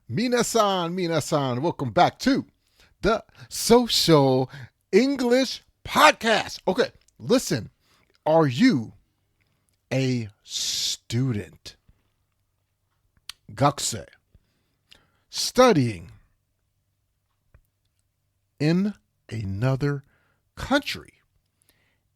Minasan, welcome back to the Social English Podcast. Okay, listen, are you a student? 学生 studying in another country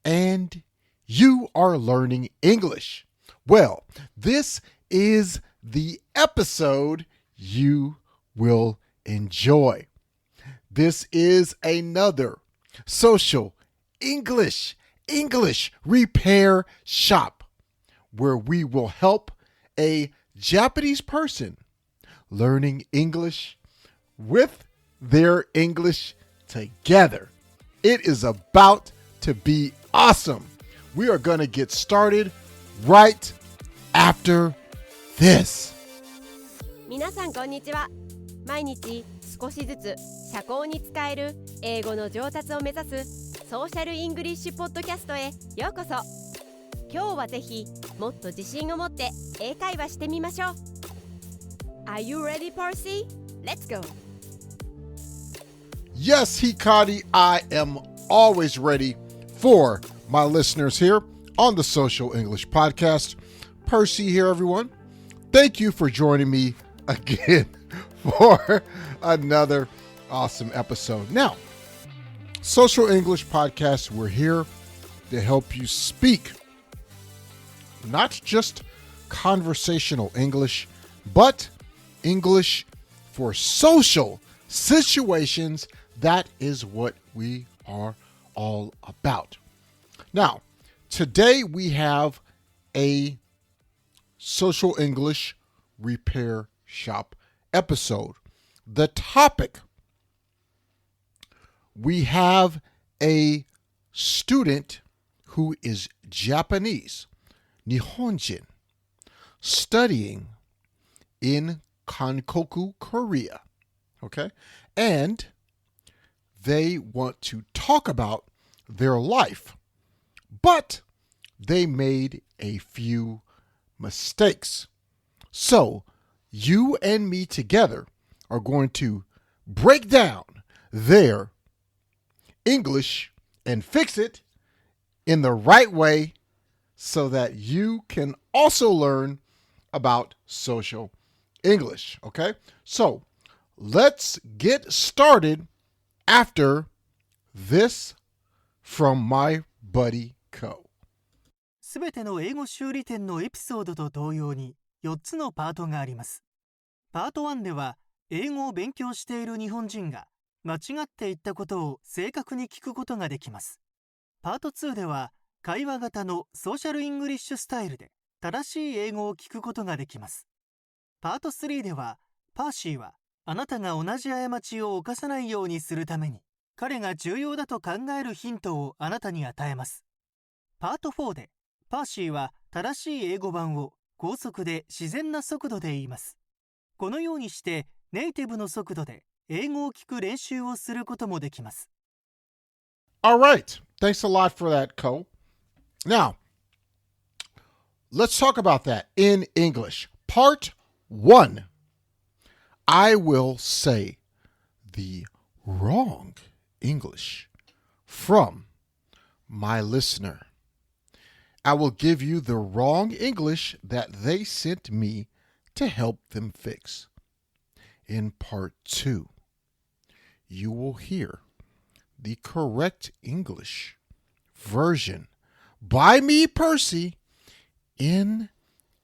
and you are learning English. Well, this is the episode you will enjoy. This is another social English repair shop where we will help a Japanese person learning English with their English together. It is about to be awesome. We are going to get started right after this. 皆さんこんにちは。毎日少しずつ社交に使える英語の上達を目指すソーシャルイングリッシュポッドキャストへようこそ。今日はぜひもっと自信を持って英会話してみましょう。Are you ready, Percy? Let's go. Yes, Hikari, I am always ready for my listeners here on the Social English Podcast. Percy here, everyone. Thank you for joining me again for another awesome episode. Now, Social English Podcast, we're here to help you speak not just conversational English, but English for social situations. That is what we are all about. Now, today we have a Social English Repair Shop episode. The topic, we have a student who is Japanese, Nihonjin, studying in Kankoku, Korea. Okay? And they want to talk about their life, but they made a few mistakes. So, you and me together are going to break down their English and fix it in the right way so that you can also learn about social English. Okay? So, let's get started after this from my buddy Ko. すべての英語修理店のエピソードと同様に4つのパートがあります。パート1では英語を勉強している日本人が間違って言ったことを正確に聞くことができます。パート2では会話型のソーシャルイングリッシュスタイルで正しい英語を聞くことができます。パート3ではパーシーはあなたが同じ過ちを犯さないようにするために彼が重要だと考えるヒントをあなたに与えます。パート4でパーシーは正しい英語版を高速で自然な速度で言います。このようにしてネイティブの速度で英語を聞く練習をすることもできます。All right. Thanks a lot for that, Ko. Now, let's talk about that in English. Part 1. I will say the wrong English from my listener. I will give you the wrong English that they sent me to help them fix. In part 2, you will hear the correct English version by me, Percy, in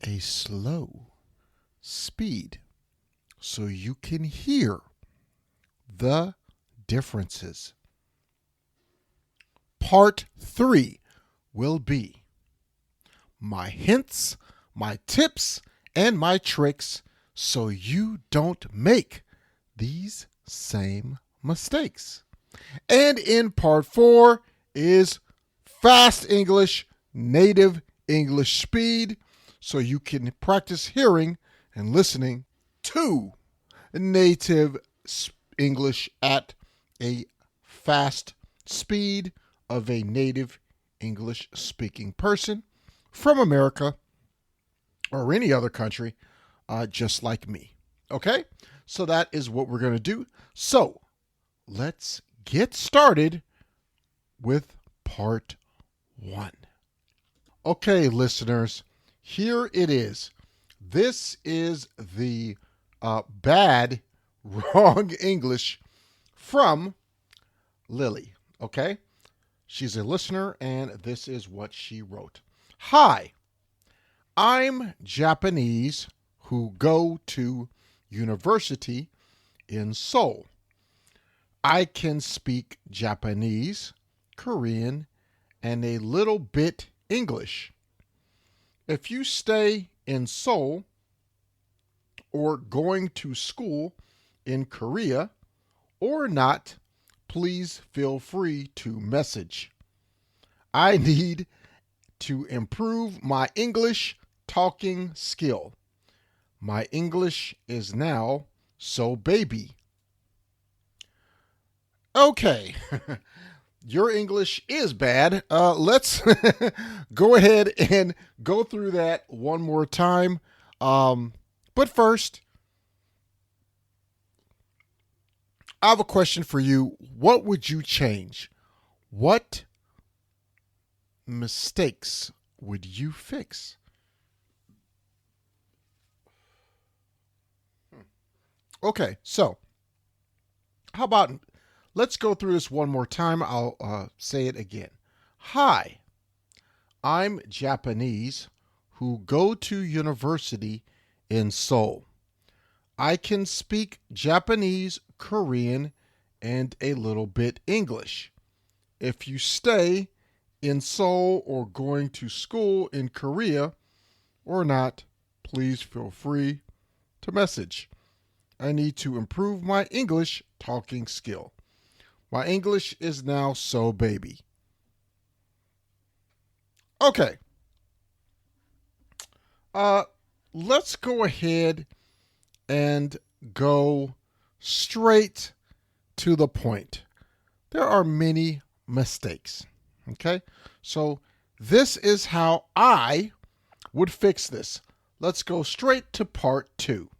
a slow speed so you can hear the differences. Part 3 will be my hints, my tips, and my tricks so you don't make these same mistakes. And in part 4 is fast English, native English speed, so you can practice hearing and listening to native English at a fast speed of a native English speaking person from America or any other country, just like me. Okay? So that is what we're going to do. So let's get started with part 1. Okay, listeners, here it is. This is the bad, wrong English from Lily, okay? She's a listener, and this is what she wrote. Hi, I'm Japanese who go to university in Seoul. I can speak Japanese, Korean, and a little bit English. If you stay in Seoul or going to school in Korea or not, please feel free to message. I need to improve my English talking skill. My English is now so baby. Okay, your English is bad. Let's go ahead and go through that one more time. But first, I have a question for you. What would you change? What mistakes would you fix? Okay, so how about let's go through this one more time. I'll say it again. Hi, I'm Japanese who go to university in Seoul. I can speak Japanese, Korean, and a little bit English. If you stay in Seoul or going to school in Korea or not, please feel free to message. I need to improve my English talking skill. My English is now so baby. Okay. Let's go ahead and go straight to the point. There are many mistakes. Okay? So this is how I would fix this. Let's go straight to part 2.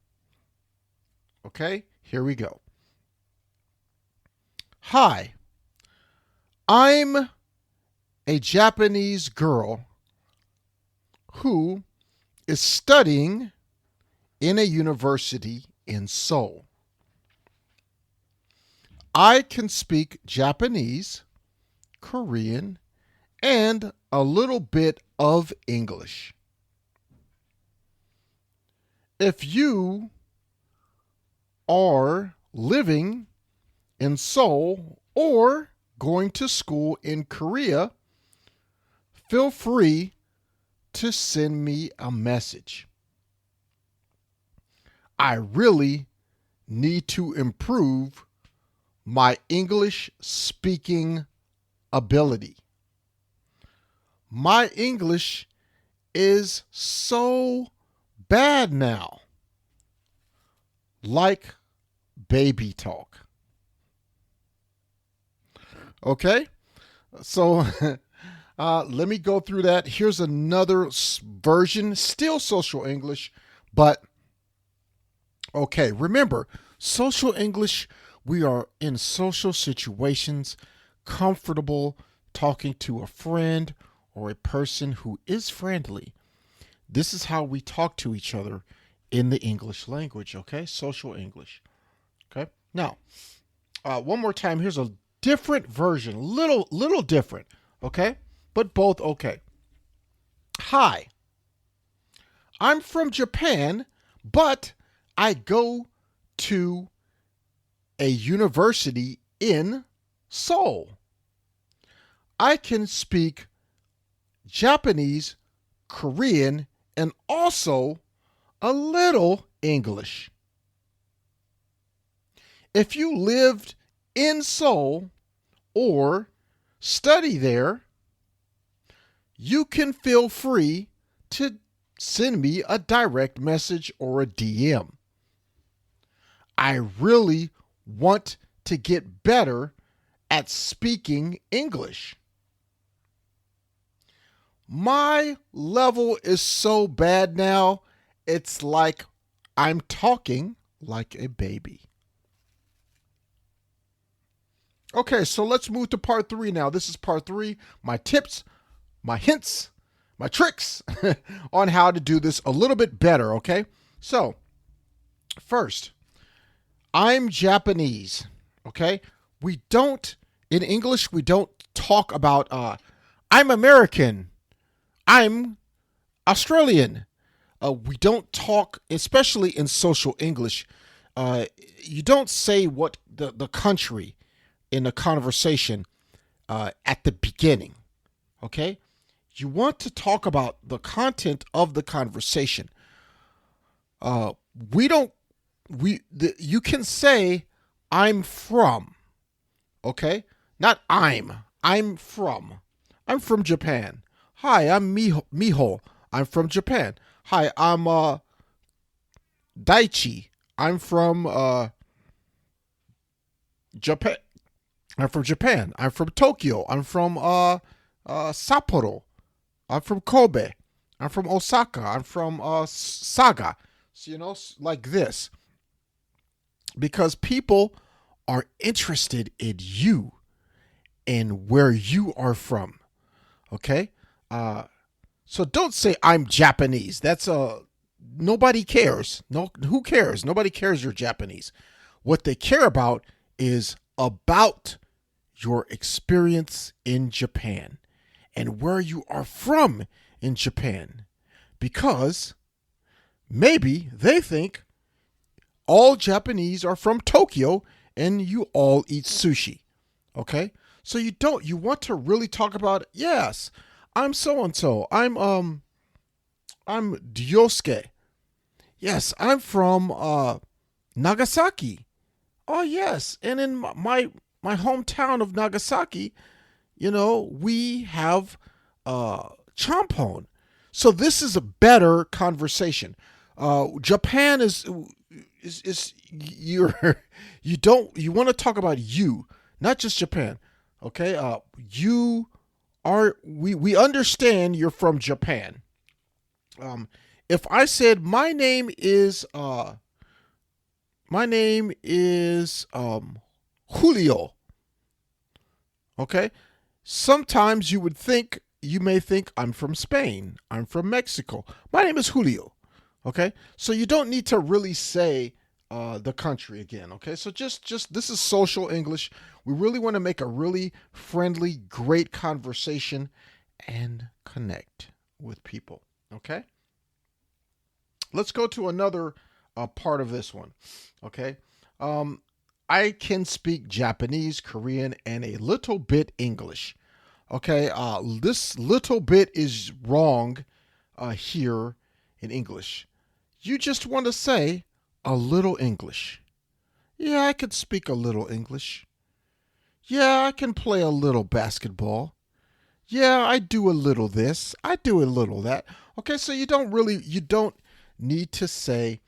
Okay? Here we go. Hi, I'm a Japanese girl who is studying in a university in Seoul. I can speak Japanese, Korean, and a little bit of English. If you are living in Seoul or going to school in Korea, feel free to send me a message. I really need to improve my English speaking ability. My English is so bad now, like baby talk. Okay, so let me go through that. Here's another version, still social English, but okay, remember, social English, we are in social situations, comfortable talking to a friend or a person who is friendly. This is how we talk to each other in the English language, okay? Social English. Okay? Now, one more time, here's a different version, little different, okay? But both okay. Hi, I'm from Japan, but I go to a university in Seoul. I can speak Japanese, Korean, and also a little English. If you lived in Seoul or study there, you can feel free to send me a direct message or a DM. I really want to get better at speaking English. My level is so bad now, it's like I'm talking like a baby. Okay, so let's move to part 3 now. This is part 3, my tips, my hints, my tricks on how to do this a little bit better, okay? So, first, I'm Japanese, okay? In English, we don't talk about, I'm American, I'm Australian. We don't talk, especially in social English, you don't say what the country in a conversation at the beginning, okay? You want to talk about the content of the conversation. You can say, I'm from, okay? Not I'm from. I'm from Japan. Hi, I'm Miho. I'm from Japan. Hi, I'm Daichi. I'm from Japan. I'm from Japan. I'm from Tokyo. I'm from Sapporo. I'm from Kobe. I'm from Osaka. I'm from Saga. So, like this. Because people are interested in you and where you are from. Okay? So don't say I'm Japanese. That's nobody cares. No, who cares? Nobody cares you're Japanese. What they care about is about your experience in Japan and where you are from in Japan. Because maybe they think all Japanese are from Tokyo and you all eat sushi. Okay? So you want to really talk about, yes, I'm so-and-so. I'm Ryosuke. Yes, I'm from Nagasaki. Oh, yes. And in my hometown of Nagasaki, we have champon. So this is a better conversation. Japan you want to talk about you, not just Japan. Okay? We understand you're from Japan. If I said my name is Julio. Okay? Sometimes you may think I'm from Spain. I'm from Mexico. My name is Julio. Okay? So you don't need to really say the country again. Okay? So just this is social English. We really want to make a really friendly, great conversation and connect with people. Okay? Let's go to another part of this one. Okay? I can speak Japanese, Korean, and a little bit English. Okay? This little bit is wrong here in English. You just want to say a little English. Yeah, I could speak a little English. Yeah, I can play a little basketball. Yeah, I do a little this. I do a little that. Okay, so you don't need to say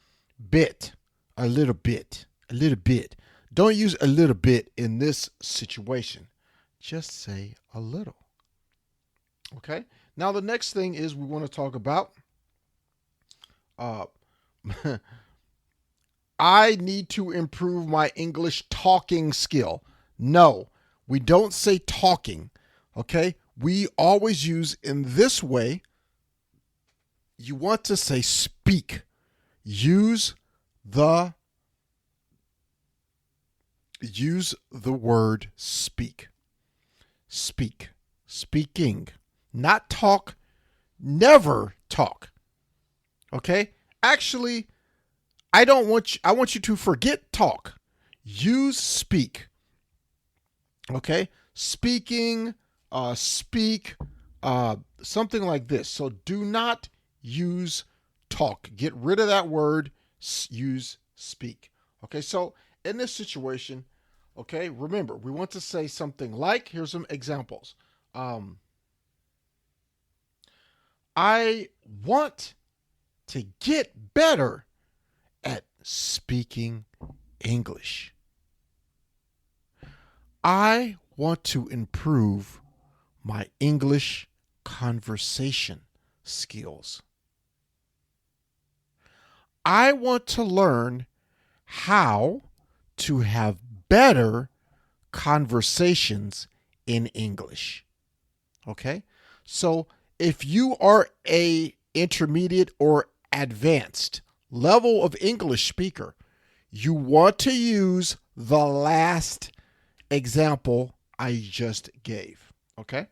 bit, a little bit. Don't use a little bit in this situation. Just say a little. Okay? Now the next thing is we want to talk about I need to improve my English talking skill. No, we don't say talking. Okay? We always use in this way. You want to say speak. Use the word speak. Speak. Speaking. Not talk. Never talk. Okay? Actually, I want you to forget talk. Use speak. Okay? Speaking, speak, something like this. So do not use talk. Get rid of that word. Use speak. Okay? So in this situation, okay, remember, we want to say something like, here's some examples. I want to get better at speaking English. I want to improve my English conversation skills. I want to learn how to have better conversations in English. Okay? So if you are a intermediate or advanced level of English speaker, you want to use the last example I just gave. Okay?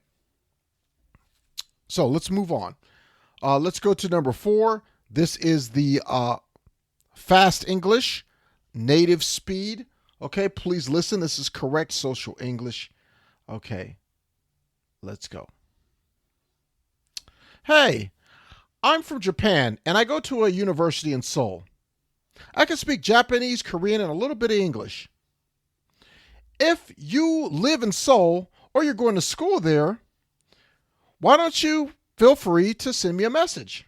So let's move on. Let's go to number 4. This is the fast English, native speed. Okay, please listen. This is correct social English. Okay, let's go. Hey, I'm from Japan and I go to a university in Seoul. I can speak Japanese, Korean, and a little bit of English. If you live in Seoul or you're going to school there, why don't you feel free to send me a message?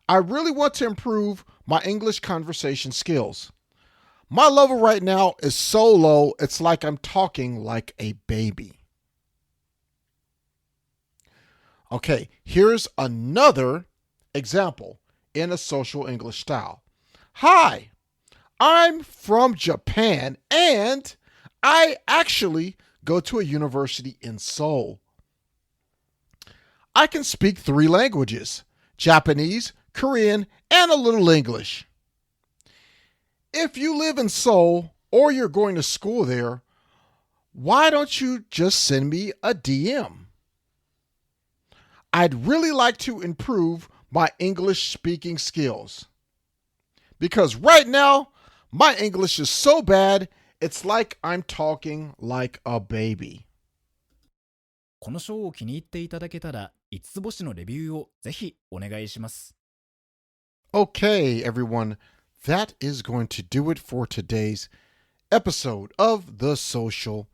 I really want to improve my English conversation skills. My level right now is so low, it's like I'm talking like a baby. Okay, here's another example in a social English style. Hi, I'm from Japan and I actually go to a university in Seoul. I can speak 3 languages, Japanese, Korean, and a little English. If you live in Seoul or you're going to school there, why don't you just send me a DM? I'd really like to improve my English speaking skills. Because right now, my English is so bad, it's like I'm talking like a baby. このショーを気に入っていただけたら、5つ星のレビューをぜひお願いします。Okay, everyone, that is going to do it for today's episode of the Social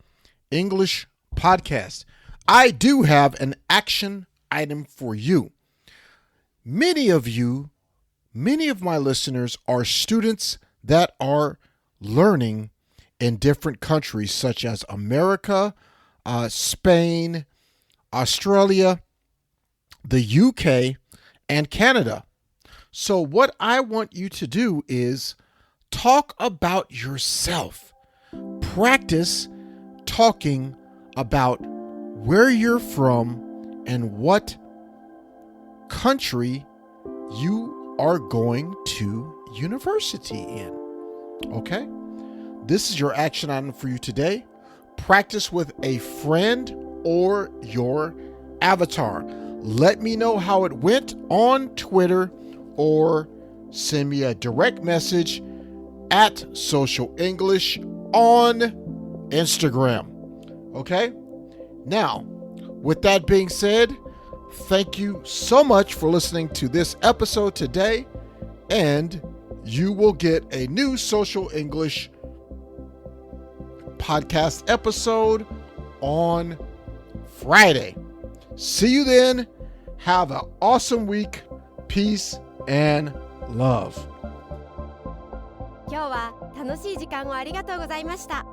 English Podcast. I do have an action item for you. Many of my listeners are students that are learning in different countries such as America, Spain, Australia, the UK, and Canada. So what I want you to do is talk about yourself. Practice talking about where you're from and what country you are going to university in. Okay? This is your action item for you today. Practice with a friend or your avatar. Let me know how it went on Twitter or send me a direct message at Social English on Instagram. Okay? Now, with that being said, thank you so much for listening to this episode today, and you will get a new Social English podcast episode on Friday. See you then. Have an awesome week. Peace and love. 今日は楽しい時間をありがとうございました。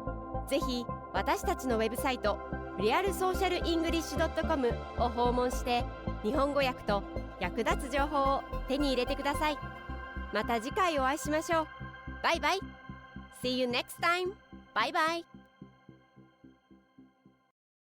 ぜひ私たちのウェブサイトrealsocialenglish.com を訪問して日本語訳と役立つ情報を手に入れてください。また次回お会いしましょう。バイバイ。See you next time. Bye bye.